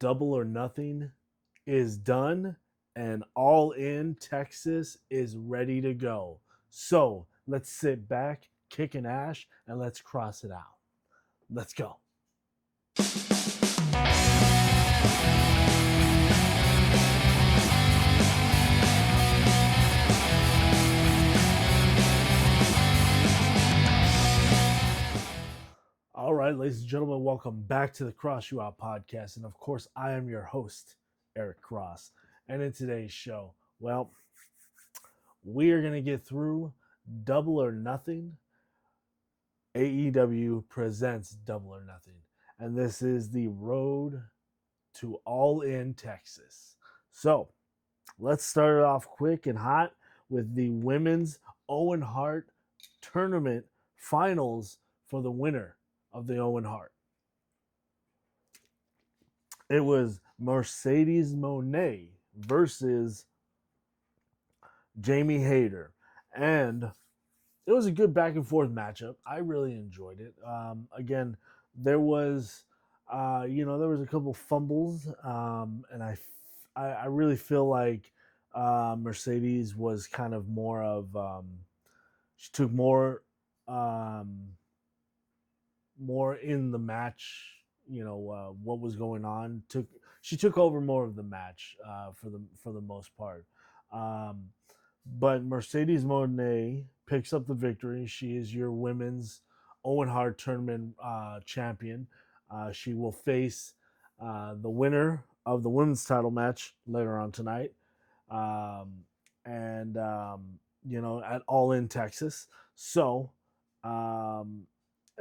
Double or Nothing is done, and All In Texas is ready to go. So let's sit back, kick an ash, and let's cross it out. Let's go. All right, ladies and gentlemen, welcome back to the CrossYouOut podcast. And of course, I am your host, Eric Cross. And in today's show, well, we are going to get through Double or Nothing. AEW presents Double or Nothing. And this is the road to All In Texas. So let's start it off quick and hot with the women's Owen Hart tournament finals for the winner of the Owen Hart. It was Mercedes Moné versus Jamie Hayter. And it was a good back and forth matchup. I really enjoyed it. Again, there was, there was a couple fumbles, and I really feel like Mercedes was kind of more of she took more in the match. What was going on. She took over more of the match for the most part. But Mercedes Moné picks up the victory. She is your women's Owen Hart tournament champion. She will face the winner of the women's title match later on tonight, at All In Texas. So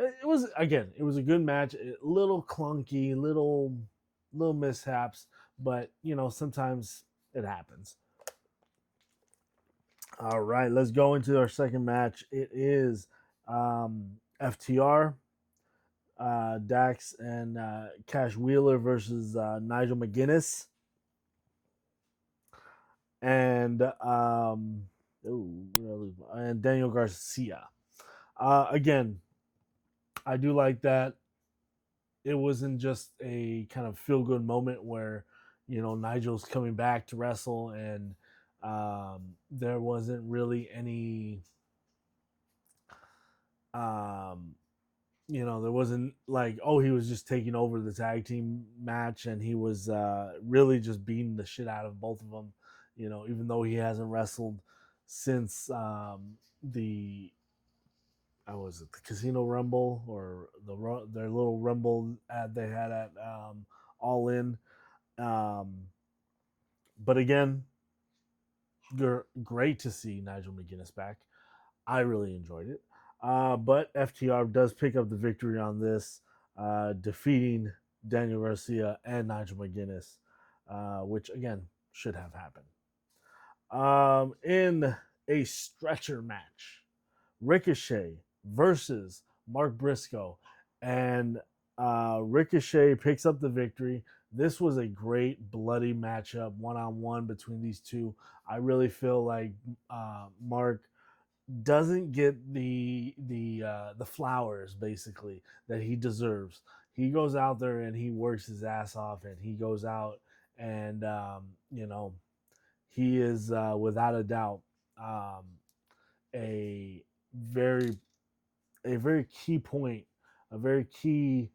it was a good match. A little clunky, little mishaps, but sometimes it happens. All right, let's go into our second match. It is FTR, Dax and Cash Wheeler versus Nigel McGuinness and Daniel Garcia. Again, I do like that. It wasn't just a kind of feel-good moment where Nigel's coming back to wrestle and there wasn't really any there wasn't like, oh, he was just taking over the tag team match and he was really just beating the shit out of both of them, even though he hasn't wrestled since the Casino Rumble or their little Rumble ad they had at All In. But again, great to see Nigel McGuinness back. I really enjoyed it. But FTR does pick up the victory on this, defeating Daniel Garcia and Nigel McGuinness, which, again, should have happened. In a stretcher match, Ricochet versus Mark Briscoe, and Ricochet picks up the victory. This was a great bloody matchup, one-on-one between these two. I really feel like Mark doesn't get the flowers basically that he deserves. He goes out there and he works his ass off, and he goes out and he is without a doubt a very key point, a very key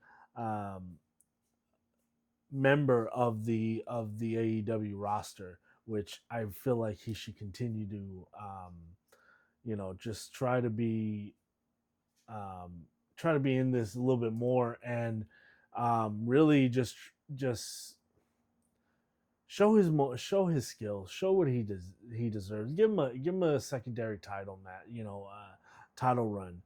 member of the AEW roster, which I feel like he should continue to just try to be in this a little bit more, and really just show his skills, show what he deserves. Give him a secondary title title run.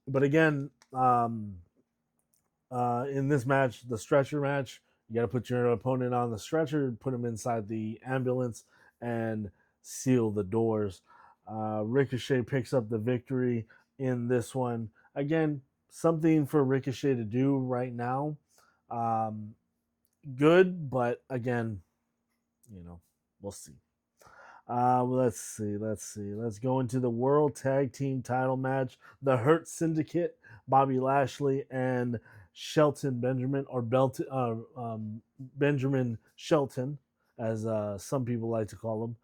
But again, in this match, the stretcher match, you got to put your opponent on the stretcher, put him inside the ambulance, and seal the doors. Ricochet picks up the victory in this one. Again, something for Ricochet to do right now. Good, but again, we'll see. Let's see. Let's go into the World Tag Team title match. The Hurt Syndicate, Bobby Lashley and Shelton Benjamin, or Benjamin Shelton, as some people like to call him,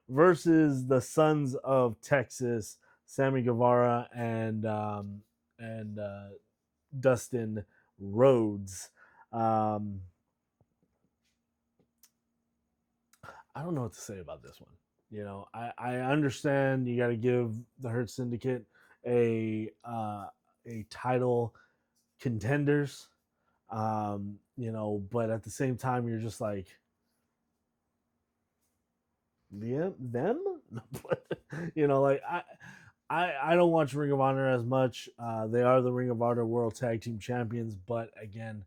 versus the Sons of Texas, Sammy Guevara and Dustin Rhodes. Um, I don't know what to say about this one. I understand you got to give the Hurt Syndicate a title contenders, but at the same time, you're just like, yeah, them, like I don't watch Ring of Honor as much. They are the Ring of Honor World Tag Team Champions, but again,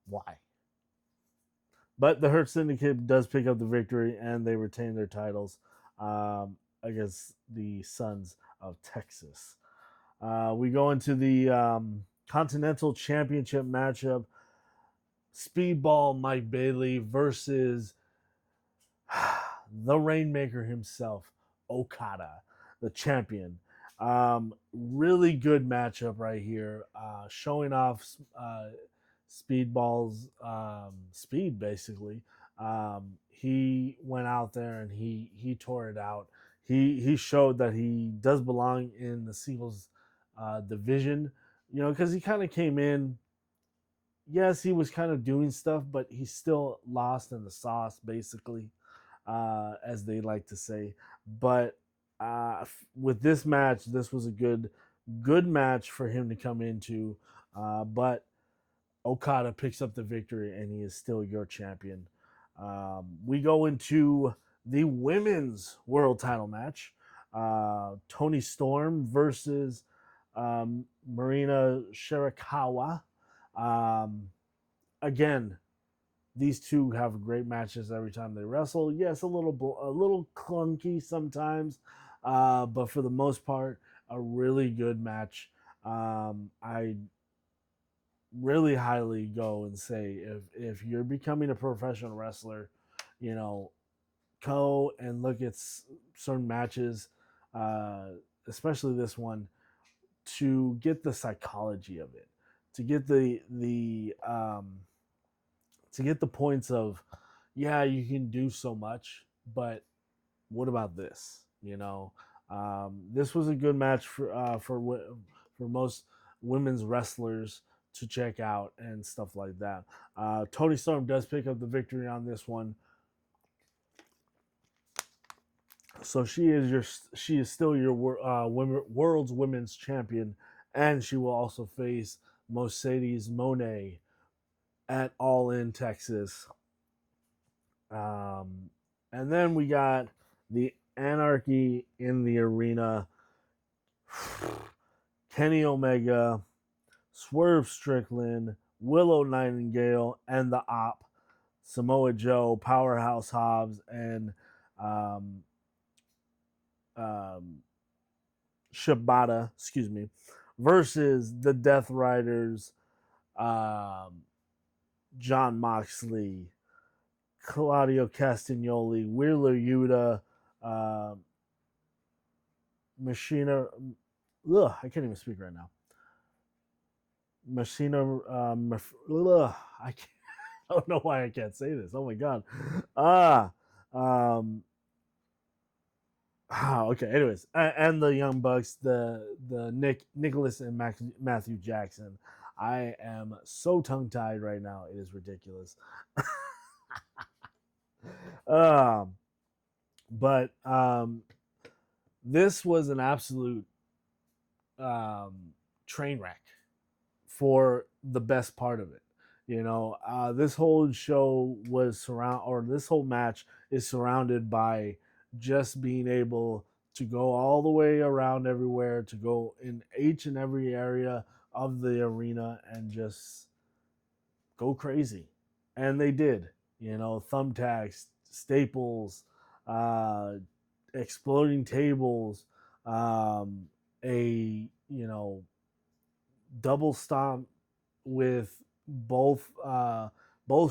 why? But the Hurt Syndicate does pick up the victory, and they retain their titles against the Sons of Texas. We go into the Continental Championship matchup. Speedball Mike Bailey versus the Rainmaker himself, Okada, the champion. Really good matchup right here, showing off Speedball's speed, basically. He went out there and he tore it out. He showed that he does belong in the singles division, because he kind of came in. Yes, he was kind of doing stuff, but he's still lost in the sauce, basically, as they like to say. But with this match, this was a good match for him to come into. But Okada picks up the victory, and he is still your champion. We go into the women's world title match. Toni Storm versus Marina Shirakawa. Again, these two have great matches every time they wrestle. Yes, a little clunky sometimes, but for the most part, a really good match. I really highly go and say, if you're becoming a professional wrestler, go and look at certain matches, especially this one, to get the psychology of it, to get the points of, yeah, you can do so much, but what about this? This was a good match for most women's wrestlers to check out and stuff like that. Toni Storm does pick up the victory on this one, so she is still your world's women's champion, and she will also face Mercedes Moné at All In Texas. And then we got the Anarchy in the Arena. Kenny Omega, Swerve Strickland, Willow Nightingale, and the Op, Samoa Joe, Powerhouse Hobbs, and Shibata, versus the Death Riders, John Moxley, Claudio Castagnoli, Wheeler Yuta, Machina. I can't even speak right now. Machina. I don't know why I can't say this. Oh my god. Okay. Anyways, and the Young Bucks, the Nicholas and Matthew Jackson. I am so tongue tied right now. It is ridiculous. But this was an absolute train wreck for the best part of it. This whole show this whole match is surrounded by just being able to go all the way around everywhere, to go in each and every area of the arena and just go crazy. And they did. Thumbtacks, staples, exploding tables, a double stomp with both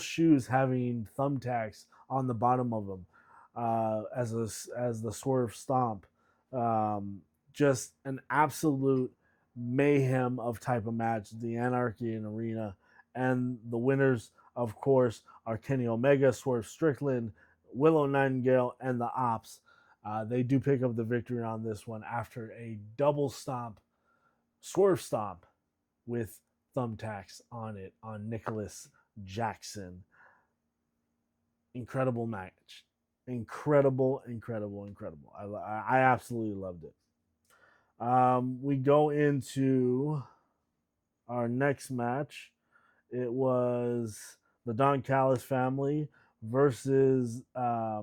shoes having thumbtacks on the bottom of them, as the swerve stomp. Just an absolute mayhem of type of match, the Anarchy in Arena. And the winners, of course, are Kenny Omega, Swerve Strickland, Willow Nightingale, and the Ops. They do pick up the victory on this one after a double stomp, swerve stomp with thumbtacks on it on Nicholas Jackson. Incredible match. Incredible. I absolutely loved it. We go into our next match. It was the Don Callis family versus I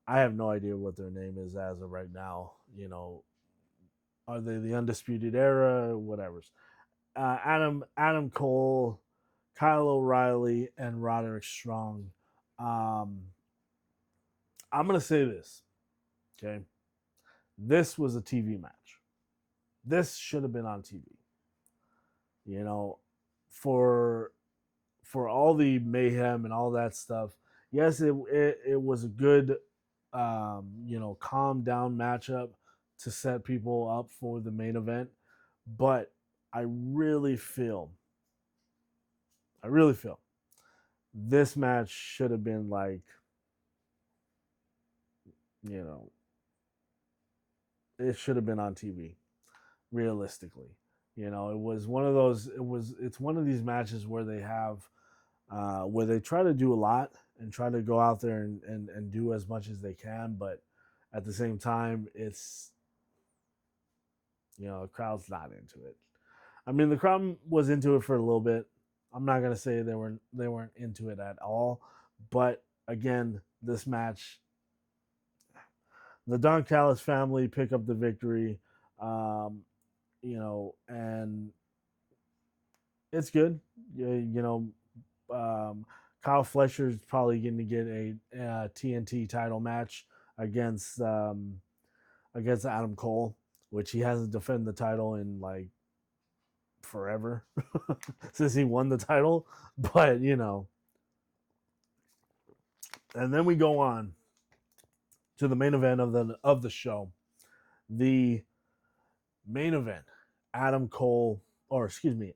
have no idea what their name is as of right now. You know, are they the Undisputed Era? Whatever's. Adam Cole, Kyle O'Reilly, and Roderick Strong. Um, I'm gonna say this. Okay, this was a TV match. This should have been on TV. You know, for all the mayhem and all that stuff. Yes, it was a good, calm down matchup to set people up for the main event, but I really feel this match should have been like, you know, it should have been on TV. Realistically, it was one of those. It's one of these matches where they have where they try to do a lot and try to go out there and do as much as they can, but at the same time, it's the crowd's not into it. I mean, the crowd was into it for a little bit. I'm not gonna say they weren't into it at all, but again, this match, the Don Callis family pick up the victory, and it's good. Kyle Fletcher's probably going to get a TNT title match against Adam Cole, which he hasn't defended the title in like forever since he won the title. But and then we go on to the main event of the show. The main event, Adam Cole, or excuse me,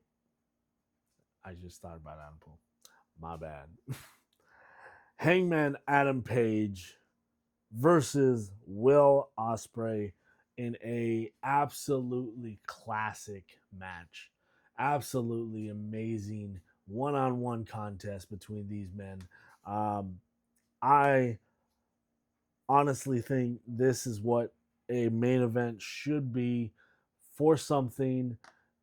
I just thought about Adam Cole. My bad. Hangman Adam Page versus Will Ospreay in a absolutely classic match. Absolutely amazing one-on-one contest between these men. I honestly think this is what a main event should be, for something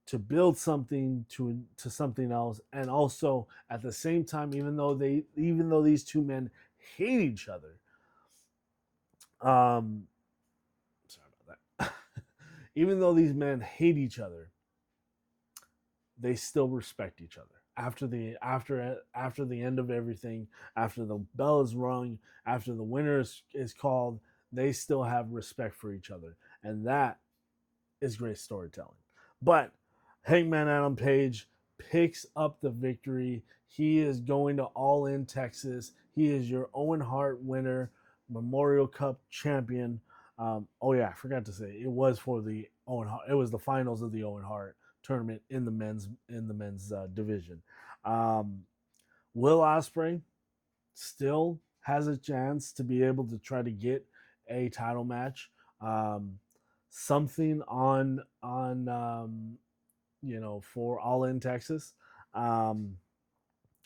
to build something to something else, and also at the same time, even though these two men hate each other, sorry about that. Even though these men hate each other, they still respect each other. After the end of everything, after the bell is rung, after the winner is called, they still have respect for each other, and that is great storytelling. But Hangman Adam Page picks up the victory. He is going to All In Texas. He is your Owen Hart winner, Memorial Cup champion. Oh yeah, I forgot to say it was for the Owen Hart. It was the finals of the Owen Hart tournament in the men's division. Will Ospreay still has a chance to be able to try to get a title match. Something on for All In Texas,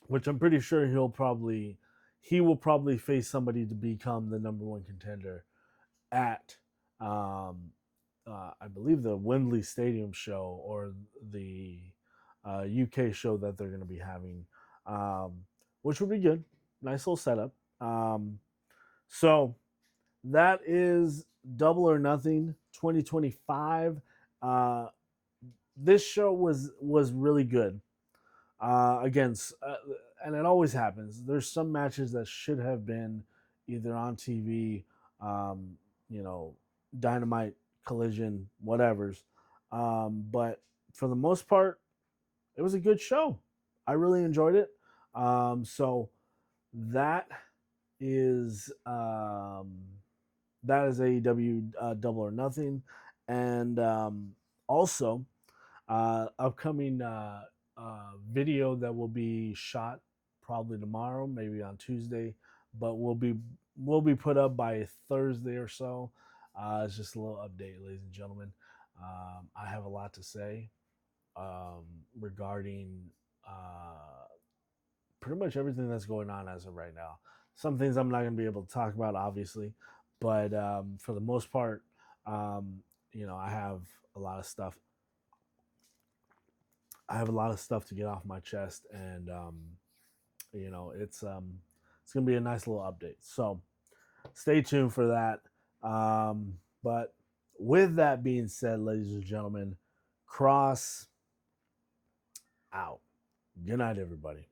which I'm pretty sure he will probably face somebody to become the number one contender at I believe the Wembley Stadium show, or the UK show that they're going to be having, which would be good. Nice little setup. So that is Double or Nothing 2025. This show was really good. Against and it always happens. There's some matches that should have been either on TV, Dynamite, Collision, whatever's. But for the most part, it was a good show. I really enjoyed it. So that is AEW Double or Nothing. And also, upcoming video that will be shot probably tomorrow, maybe on Tuesday, but will be put up by Thursday or so. It's just a little update, ladies and gentlemen. I have a lot to say regarding pretty much everything that's going on as of right now. Some things I'm not going to be able to talk about, obviously, but for the most part, um, I have a lot of stuff. I have a lot of stuff to get off my chest, and it's going to be a nice little update. So stay tuned for that. But with that being said, ladies and gentlemen, cross out. Good night, everybody.